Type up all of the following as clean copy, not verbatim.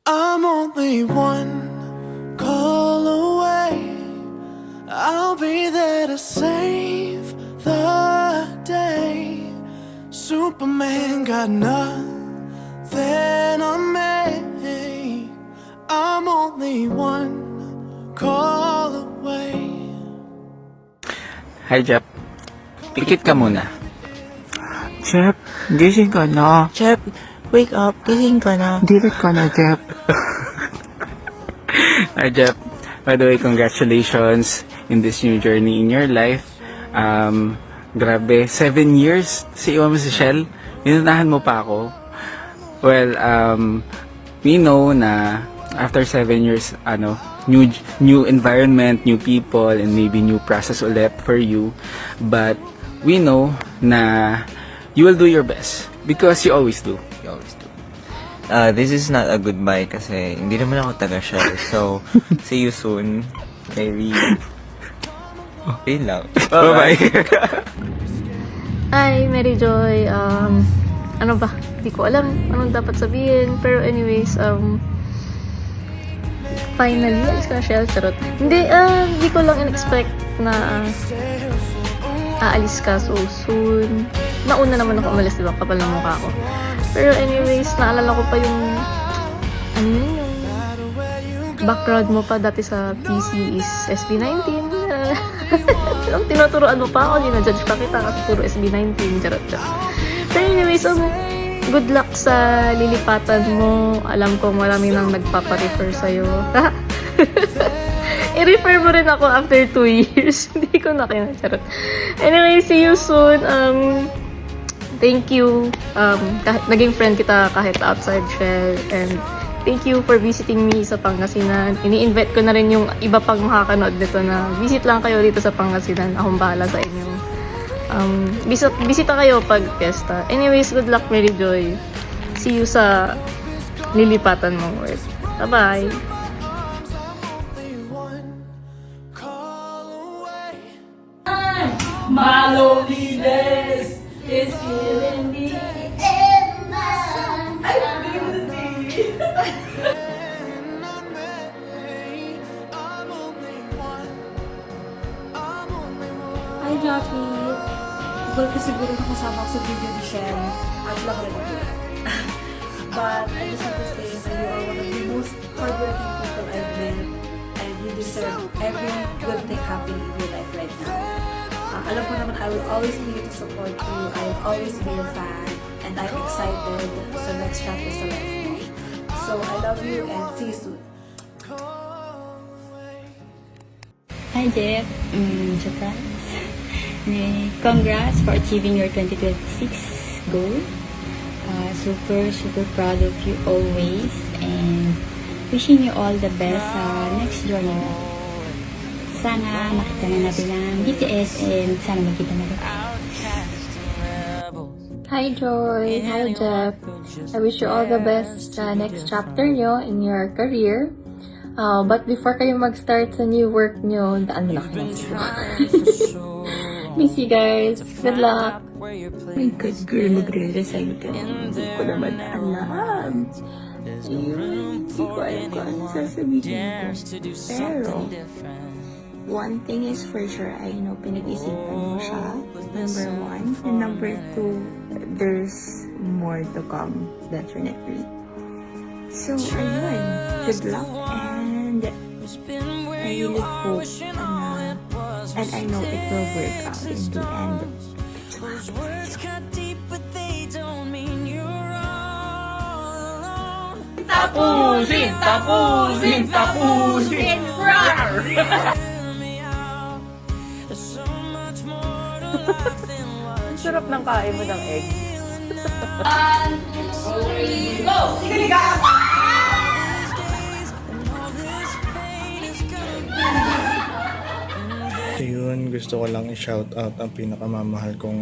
I'm only one call away. I'll be there to save the day. Superman got nothing on me. I'm only one call away. Hi, Jep. Pikit ka muna. Jep, gising ka na. Jep, wake up. Gising ka na. Dilit ka na, Jep. Hi, Jep. By the way, congratulations in this new journey in your life. Grabe, 7 years si iwan mo si Shell. Inunahan mo pa ako. Well, we know na after 7 years, new environment, new people, and maybe new process ulit for you. But we know na you will do your best because you always do. You always do. This is not a goodbye kasi hindi naman ako taga-Shell. So, see you soon. Maybe. Okay lang. Bye-bye. Hi, Mary Joy. Ano ba? Hindi ko alam anong dapat sabihin. Pero anyways, finally, alis ka na, Shell. Charot. Hindi ko lang in-expect na aalis ka so soon. Nauna naman ako umalis, diba? Kapal ng mukha ko. Pero anyways, naalala ko pa yung background mo pa dati sa PC is SB19. Tinuturoan mo pa ako, ginajudge pa kita kasi puro SB19. Charot. Pero anyways, good luck sa lilipatan mo. Alam ko marami nang nagpaparefer sa'yo. I-refer mo rin ako after 2 years. Hindi ko na kinacharot. Anyway, see you soon. Thank you. Naging friend kita kahit outside Shell. And thank you for visiting me sa Pangasinan. Ini-invite ko na rin yung iba pang makakanood dito na visit lang kayo dito sa Pangasinan. Akong bahala sa inyo. Bisita kayo pag fiesta. Anyways, good luck, Mary Joy. See you sa lilipatan mong work. Bye-bye. My loneliness is killing me. Hi, Jackie. Igual ka siguro nakasama ko sa video ni Shen. At lang rin ako. But I just have to say that you are one of the most hardworking people I've met. And you deserve every good thing happening in your life right now. Alam ko naman, I will always be here to support you. I will always be your fan. And I'm excited sa next chapter sa life mo. So, I love you and see you soon. Hi Jeff, surprise. Congrats for achieving your 2026 goal. Super proud of you always and wishing you all the best sa next journey mo. Sana makita na natin ang BTS and sana magkita na rin. Hi Joy! Hi Jeff! I wish you all the best sa next chapter nyo in your career. But before kayo mag-start sa new work nyo, daan mo na kayo sa miss you guys! Good luck! My God, girl, magre-resign ka. Hindi ko naman alam. Ayun, hindi ko alam kung ano sasabihin ko. Pero, one thing is for sure, I know pinag-isipan mo siya. Number 1. And number 2, there's more to come, definitely. So, ayun. Good luck and I really hope and I know it will work out in the end. Tapusin! Tapusin! Tapusin! Ang sarap ng kain mo ng egg. Ayun, gusto ko lang i-shout out ang pinakamamahal kong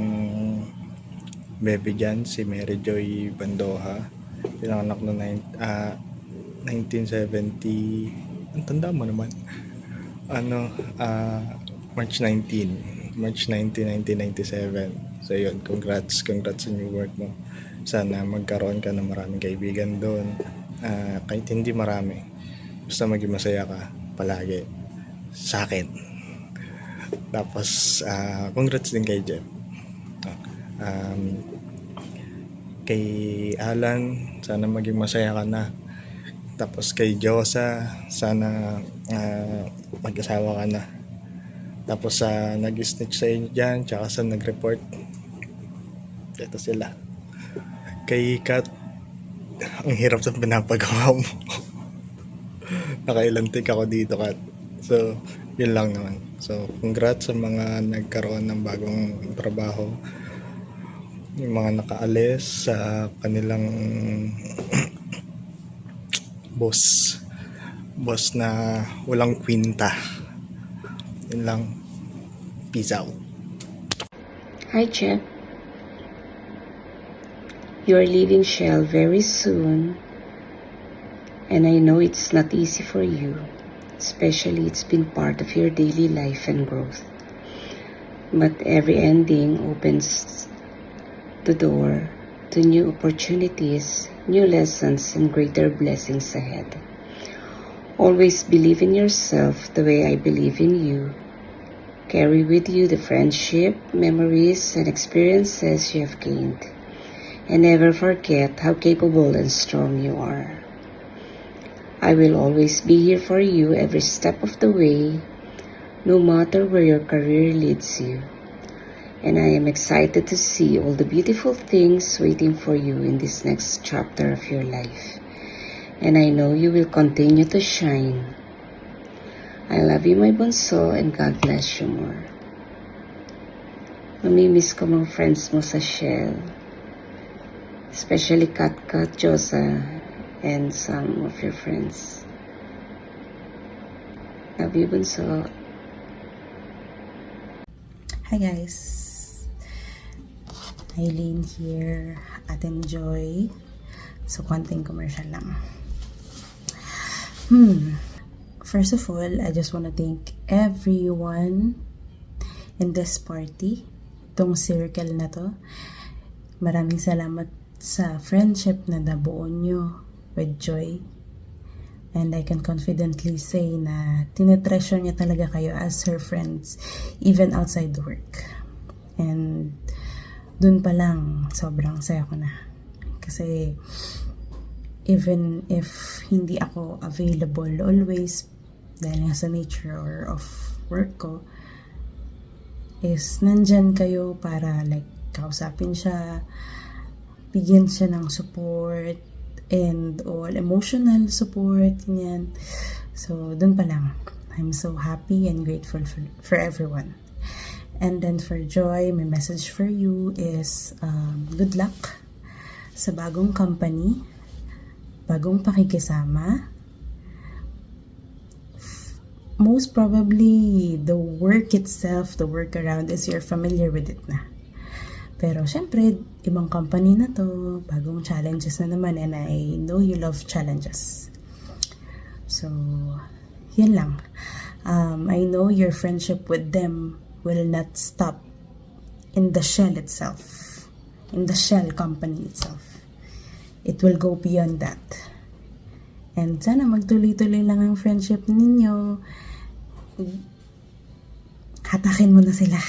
bebe dyan, si Mary Joy Bandoja. Pinanganak no 1970, ang tanda mo naman. March 19, 1997. So yun, congrats sa new work mo. Sana magkaroon ka ng maraming kaibigan doon. kahit hindi marami, basta maging masaya ka palagi sa akin. Tapos, congrats din kay Jeff. Kay Alan, sana maging masaya ka na. Tapos kay Josa, sana mag-asawa ka na. Tapos sa nag-snitch sa inyo dyan, tsaka sa nag-report, ito sila. Kay Kat, ang hirap sa pinapagawa mo. Nakailang take ako dito, Kat. So, yun lang naman. So, congrats sa mga nagkaroon ng bagong trabaho. Yung mga nakaalis sa kanilang boss na walang kwinta. Yun lang. Peace out. Hi, Jeff. You're leaving Shell very soon, and I know it's not easy for you, especially it's been part of your daily life and growth. But every ending opens the door to new opportunities, new lessons, and greater blessings ahead. Always believe in yourself the way I believe in you. Carry with you the friendship, memories, and experiences you have gained. And never forget how capable and strong you are. I will always be here for you every step of the way, no matter where your career leads you. And I am excited to see all the beautiful things waiting for you in this next chapter of your life. And I know you will continue to shine. I love you, my bunso, and God bless you more. Mamimiss ko mga friends mo sa Shell. Especially Kat, Josa, and some of your friends. Love you, bunso. Hi guys, Eileen here at Enjoy. So, konting commercial lang. First of all, I just want to thank everyone in this party, tong circle na to. Maraming salamat sa friendship na nabuo nyo with Joy. And I can confidently say na tinetreasure niya talaga kayo as her friends, even outside the work. And dun pa lang, sobrang saya ko na. Kasi even if hindi ako available always, dahil nga sa nature or of work ko, is nandyan kayo para like kausapin siya, bigyan siya ng support, and all emotional support, yan. So, dun pa lang. I'm so happy and grateful for everyone. And then for Joy, my message for you is good luck sa bagong company, bagong pakikisama. Most probably, the work itself, the work around is you're familiar with it na. Pero syempre, ibang company na to, bagong challenges na naman, and I know you love challenges. So, yun lang. I know your friendship with them will not stop in the Shell itself, in the Shell company itself. It will go beyond that. And sana magtuloy-tuloy lang ang friendship ninyo. Hatakin mo na sila.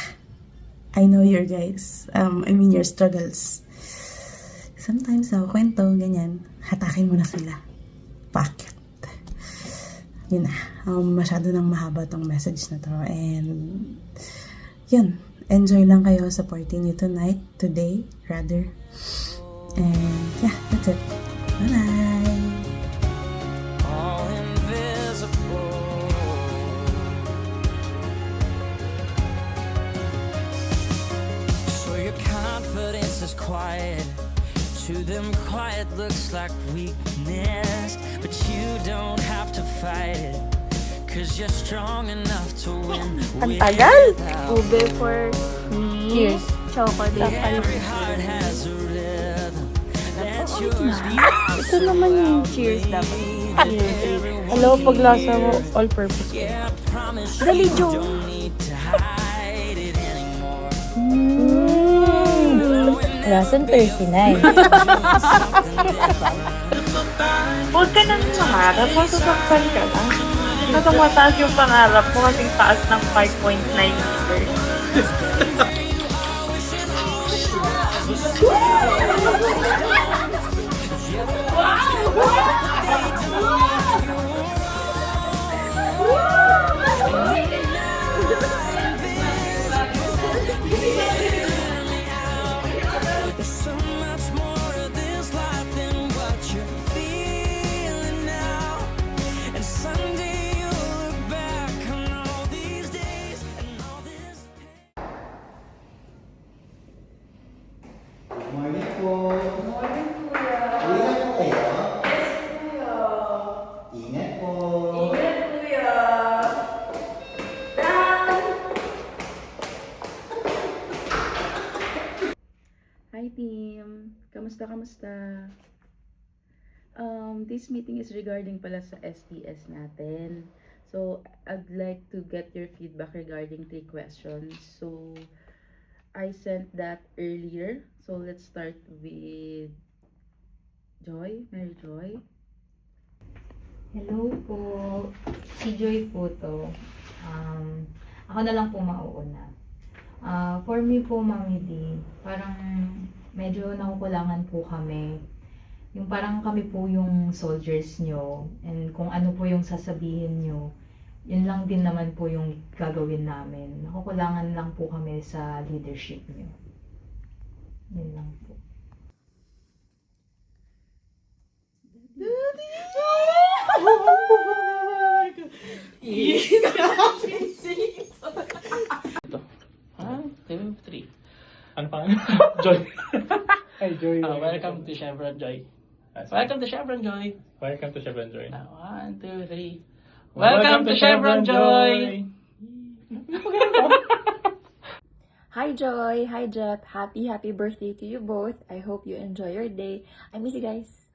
I know your guys. Your struggles. Sometimes sa kwento, ganyan, hatakin mo na sila. Bakit? Yun na. Masyado nang mahaba tong message na to. And, yun. Enjoy lang kayo sa party niyo tonight. Today, rather. And, yeah, that's it. Bye-bye! All invisible. So your confidence is quiet. To them, quiet looks like weakness, but you don't have to fight it, 'cause you're strong enough to win. Ang tagal! Ube for cheers. Chocolate. Every heart has a rhythm. Let yours be yours. Ito naman yung cheers dapat. Cheers. Hello, paglasa mo, all-purpose ko. Yeah, I promise Dali, you Jo. don't need to hide it anymore. Lesson 39. Something different. Huwag ka nang maharap, masasaktan ka lang. Nasa mataas yung pangarap mo kasing taas ng 5.9 meters. There's so much more to this life than what you're feeling now. And someday you'll look back on all these days and all this Morning po. Morning, Kuya. Ingat po kayo. Yes, Kuya. Ingat po. Ingat, Kuya. Hi team! Kamusta? This meeting is regarding pala sa STS natin. So, I'd like to get your feedback regarding 3 questions. So, I sent that earlier. So, let's start with Joy, Mary Joy. Hello po. Si Joy po to. Ako na lang po mauuna. For me po, Mami D, parang medyo nakukulangan po kami. Yung parang kami po yung soldiers nyo, and kung ano po yung sasabihin nyo, yun lang din naman po yung gagawin namin. Nakukulangan lang po kami sa leadership nyo. Yun lang po. One, two, three. Ano pa? Joy. Hi, Joy. Welcome to Chevron Joy. Welcome to Chevron Joy. Welcome to Chevron Joy. 1, 2, 3. Welcome to Chevron Joy. Hi Joy, hi Jeff, happy birthday to you both. I hope you enjoy your day. I miss you guys.